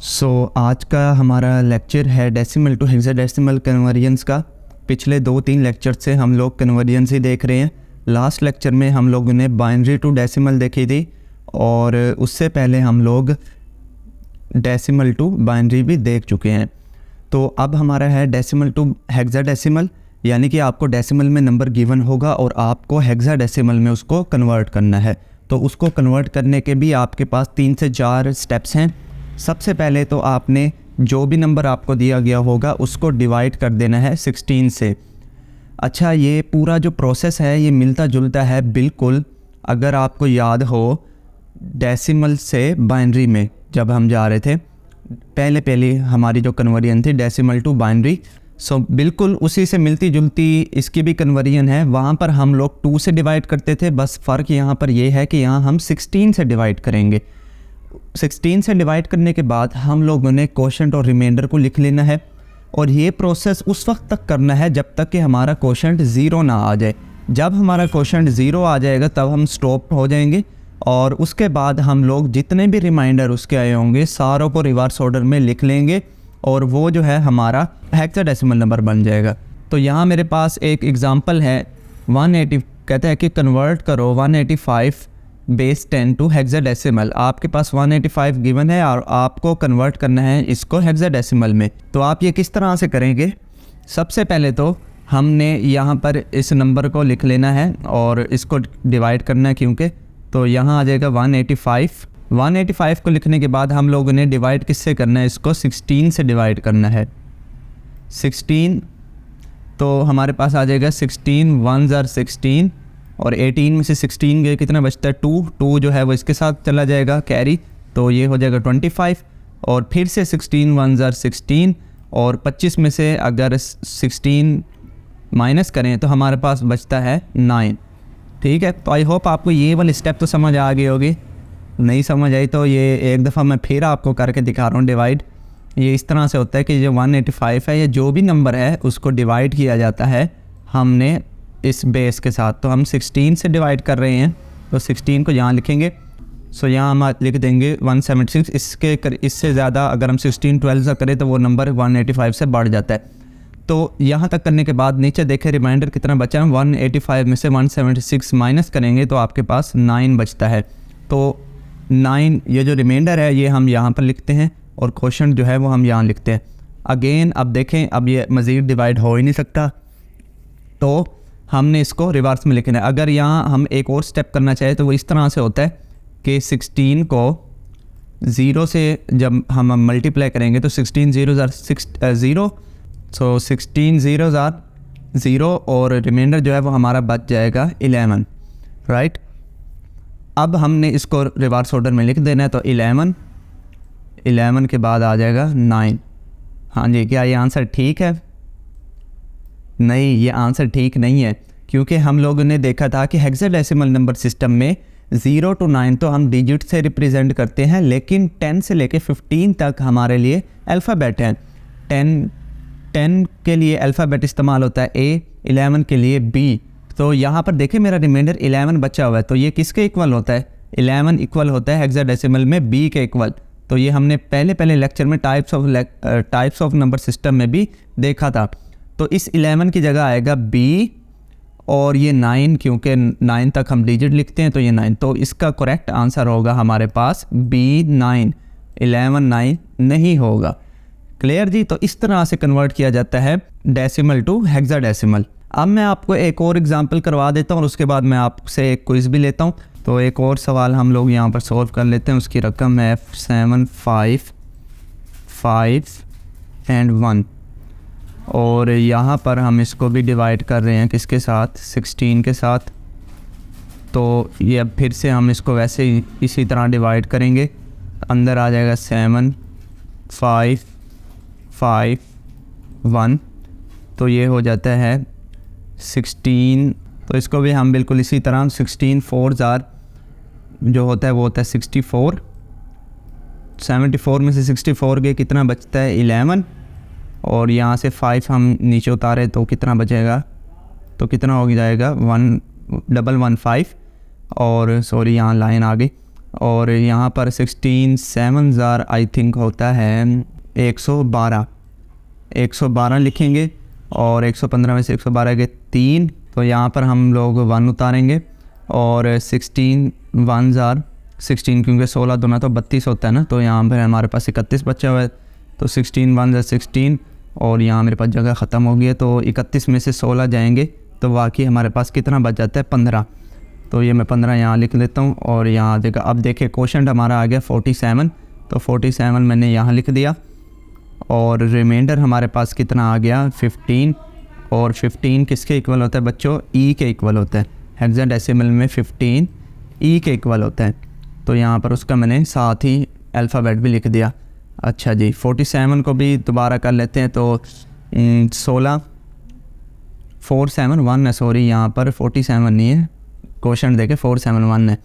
आज का हमारा लेक्चर है डेसिमल टू हेक्साडेसिमल कन्वर्जन्स का। पिछले 2-3 लेक्चर से हम लोग कन्वर्जन्स ही देख रहे हैं। लास्ट लेक्चर में हम लोगों ने बाइनरी टू डेसिमल देखी थी और उससे पहले हम लोग डेसिमल टू बाइनरी भी देख चुके हैं। तो अब हमारा है डेसिमल टू हेक्साडेसिमल, यानी कि आपको डेसिमल में नंबर गिवन होगा और आपको हेक्साडेसिमल में उसको कन्वर्ट करना है। तो उसको कन्वर्ट करने के भी आपके पास 3 से 4 स्टेप्स हैं। सबसे पहले तो आपने जो भी नंबर आपको दिया गया होगा उसको डिवाइड कर देना है 16 से। अच्छा, ये पूरा जो प्रोसेस है ये मिलता जुलता है बिल्कुल। अगर आपको याद हो डेसिमल से बाइनरी में जब हम जा रहे थे, पहले हमारी जो कन्वर्जन थी डेसिमल टू बाइनरी, बिल्कुल उसी से मिलती जुलती इसकी भी कन्वर्जन है। वहाँ पर हम लोग 2 से डिवाइड करते थे, बस फ़र्क यहाँ पर ये है कि यहाँ हम 16 से डिवाइड करेंगे। 16 से डिवाइड करने के बाद हम लोगों ने कोशेंट और रिमाइंडर को लिख लेना है और ये प्रोसेस उस वक्त तक करना है जब तक कि हमारा कोशेंट 0 ना आ जाए। जब हमारा कोशेंट 0 आ जाएगा तब हम स्टॉप हो जाएंगे और उसके बाद हम लोग जितने भी रिमाइंडर उसके आए होंगे सारों को रिवर्स ऑर्डर में लिख लेंगे और वो जो है हमारा हेक्साडेसिमल नंबर बन जाएगा। तो यहाँ मेरे पास एक एग्ज़ाम्पल है 180, कहता है कि कन्वर्ट करो 185 बेस 10 टू हेक्साडेसिमल। आपके पास 185 गिवन है और आपको कन्वर्ट करना है इसको हेक्साडेसिमल में। तो आप ये किस तरह से करेंगे? सबसे पहले तो हमने यहाँ पर इस नंबर को लिख लेना है और इसको डिवाइड करना है, क्योंकि तो यहाँ आ जाएगा 185 को लिखने के बाद हम लोगों ने डिवाइड किससे करना है? इसको 16 से डिवाइड करना है। 16 तो हमारे पास आ जाएगा 16 1 ज़ार 16 और 18 में से 16 गए कितना बचता है? 2 जो है वो इसके साथ चला जाएगा कैरी, तो ये हो जाएगा 25 और फिर से 16 1 ज़ार 16 और 25 में से अगर 16 माइनस करें तो हमारे पास बचता है 9। ठीक है, तो आई होप आपको ये वाली स्टेप तो समझ आ गई होगी। नहीं समझ आई तो ये एक दफ़ा मैं फिर आपको करके दिखा रहा हूँ डिवाइड। ये इस तरह से होता है कि जो 185 है, ये जो भी नंबर है उसको डिवाइड किया जाता है हमने इस बेस के साथ। तो हम 16 से डिवाइड कर रहे हैं तो 16 को यहाँ लिखेंगे। यहाँ हम लिख देंगे 176। इससे ज़्यादा अगर हम 16 12 से करें तो वो नंबर 185 से बढ़ जाता है। तो यहाँ तक करने के बाद नीचे देखें रिमाइंडर कितना बचा है? 185 में से 176 माइनस करेंगे तो आपके पास 9 बचता है। तो 9 ये जो रिमाइंडर है ये हम यहाँ पर लिखते हैं और कोशेंट जो है वो हम यहाँ लिखते हैं। अगेन अब देखें, अब ये मज़ीद डिवाइड हो ही नहीं सकता, तो हमने इसको रिवर्स में लिखना है। अगर यहाँ हम एक और स्टेप करना चाहें तो वो इस तरह से होता है कि 16 को 0 से जब हम मल्टीप्लाई करेंगे तो 16 0 ज़ार 0, सो 16 0 ज़ार 0 और रिमाइंडर जो है वो हमारा बच जाएगा 11, राइट। अब हमने इसको रिवर्स ऑर्डर में लिख देना है, तो 11 के बाद आ जाएगा 9। हाँ जी, क्या ये आंसर ठीक है? नहीं, ये आंसर ठीक नहीं है, क्योंकि हम लोगों ने देखा था कि हेक्साडेसिमल नंबर सिस्टम में 0 to 9 तो हम डिजिट से रिप्रेजेंट करते हैं, लेकिन 10 से लेके 15 तक हमारे लिए अल्फ़ाबेट हैं। 10 के लिए अल्फ़ाबेट इस्तेमाल होता है A, 11 के लिए B। तो यहाँ पर देखें मेरा रिमाइंडर 11 बचा हुआ है, तो ये किसके इक्वल होता है? 11 इक्वल होता है हेक्साडेसिमल में B के इक्वल। तो ये हमने पहले लेक्चर में टाइप्स ऑफ नंबर सिस्टम में भी देखा था। तो इस 11 की जगह आएगा B और ये 9, क्योंकि 9 तक हम डिजिट लिखते हैं तो ये 9। तो इसका करेक्ट आंसर होगा हमारे पास B 9, 11 9 नहीं होगा। क्लियर जी? तो इस तरह से कन्वर्ट किया जाता है डेसिमल टू हेक्साडेसिमल। अब मैं आपको एक और एग्जांपल करवा देता हूँ और उसके बाद मैं आपसे एक क्विज़ भी लेता हूँ। तो एक और सवाल हम लोग यहाँ पर सॉल्व कर लेते हैं। उसकी रकम है 7 5 5 एंड 1 और यहाँ पर हम इसको भी डिवाइड कर रहे हैं किसके साथ? 16 के साथ। तो ये अब फिर से हम इसको वैसे ही इसी तरह डिवाइड करेंगे। अंदर आ जाएगा 7 5 5 1, तो ये हो जाता है 16। तो इसको भी हम बिल्कुल इसी तरह 16 4 ज़ार जो होता है वो होता है 64। 74 में से 64 के कितना बचता है? 11 और यहाँ से 5 हम नीचे उतारे तो कितना बचेगा? तो कितना हो जाएगा? 1115 और सॉरी यहाँ लाइन आ गई। और यहाँ पर 16 7 आई थिंक होता है 112 लिखेंगे और 115 में से 112 के 3, तो यहाँ पर हम लोग 1 उतारेंगे और 16 क्योंकि 16 दूना तो 32 होता है ना, तो यहाँ पर हमारे पास 31 बचा हुआ है। तो 16 1 16 और यहाँ मेरे पास जगह ख़त्म हो गई है, तो 31 में से 16 जाएंगे तो वाकई हमारे पास कितना बच जाता है 15। तो ये मैं 15 यहाँ लिख लेता हूँ और यहाँ देखा, अब देखिए क्वोशंट हमारा आ गया 47, तो 47 मैंने यहाँ लिख दिया और रिमाइंडर हमारे पास कितना आ गया 15। और 15 किसके इक्वल होता है बच्चों? ई के इक्वल होता है। हेक्साडेसिमल में 15 ई के इक्वल होता है, तो यहाँ पर उसका मैंने साथ ही अल्फ़ाबेट भी लिख दिया। अच्छा जी, 47 को भी दोबारा कर लेते हैं। तो 16 471 है, सॉरी यहाँ पर 47 नहीं है, क्वेश्चन देखे 471 है।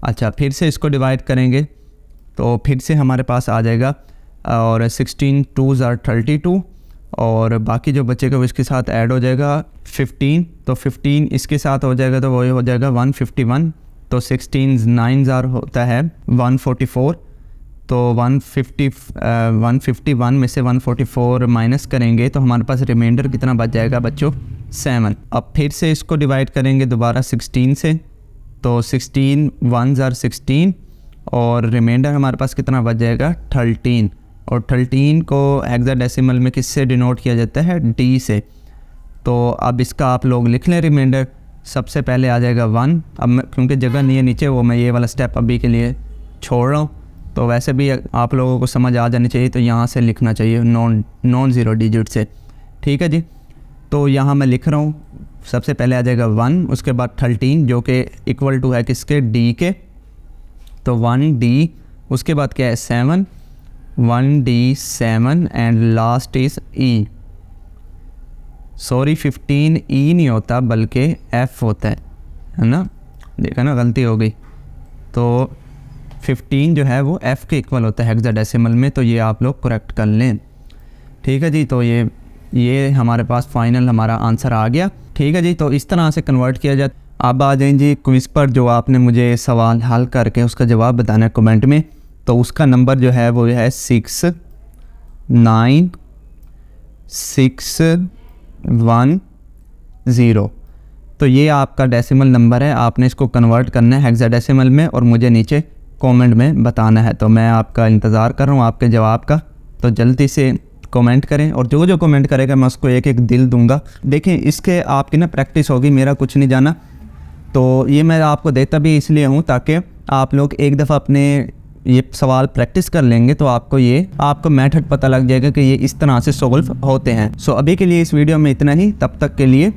अच्छा, फिर से इसको डिवाइड करेंगे तो फिर से हमारे पास आ जाएगा और 16 2 32 और बाकी जो बच्चे को इसके साथ ऐड हो जाएगा 15, तो 15 इसके साथ हो जाएगा तो वही हो जाएगा 151। तो 16 9 होता है 144, तो 151 में से 144 माइनस करेंगे तो हमारे पास रिमाइंडर कितना बच जाएगा बच्चों 7। अब फिर से इसको डिवाइड करेंगे दोबारा 16 से, तो 16 1 16 और रिमाइंडर हमारे पास कितना बच जाएगा 13। और 13 को हेक्साडेसिमल में किससे डिनोट किया जाता है? डी से। तो अब इसका आप लोग लिख लें रिमाइंडर। सबसे पहले आ जाएगा 1। अब क्योंकि जगह नहीं है नीचे, वो मैं ये वाला स्टेप अभी के लिए छोड़ रहा हूँ, तो वैसे भी आप लोगों को समझ आ जानी चाहिए, तो यहाँ से लिखना चाहिए नॉन ज़ीरो डिजिट से। ठीक है जी, तो यहाँ मैं लिख रहा हूँ। सबसे पहले आ जाएगा 1, उसके बाद 13 जो कि इक्वल टू है किसके? डी के, तो 1D, उसके बाद क्या है 7, 1D 7 and last is E। Sorry 15 E नहीं होता बल्कि F होता है ना, देखा ना गलती हो गई। तो 15 जो है वो F के इक्वल होता है हेक्साडेसिमल में, तो ये आप लोग करेक्ट कर लें। ठीक है जी, तो ये हमारे पास फाइनल हमारा आंसर आ गया। ठीक है जी, तो इस तरह से कन्वर्ट किया जाता। अब आ जाएं जी क्विज़ पर, जो आपने मुझे सवाल हल करके उसका जवाब बताना है कमेंट में। तो उसका नंबर जो है वो है 69610। तो ये आपका डेसिमल नंबर है, आपने इसको कन्वर्ट करना है हेक्साडेसिमल में और मुझे नीचे कमेंट में बताना है। तो मैं आपका इंतज़ार कर रहा हूँ आपके जवाब का, तो जल्दी से कमेंट करें और जो कमेंट करेगा मैं उसको एक एक दिल दूंगा। देखें, इसके आपकी ना प्रैक्टिस होगी, मेरा कुछ नहीं जाना। तो ये मैं आपको देता भी इसलिए हूँ ताकि आप लोग एक दफ़ा अपने ये सवाल प्रैक्टिस कर लेंगे तो आपको मेथड पता लग जाएगा कि ये इस तरह से सॉल्व होते हैं। सो अभी के लिए इस वीडियो में इतना ही, तब तक के लिए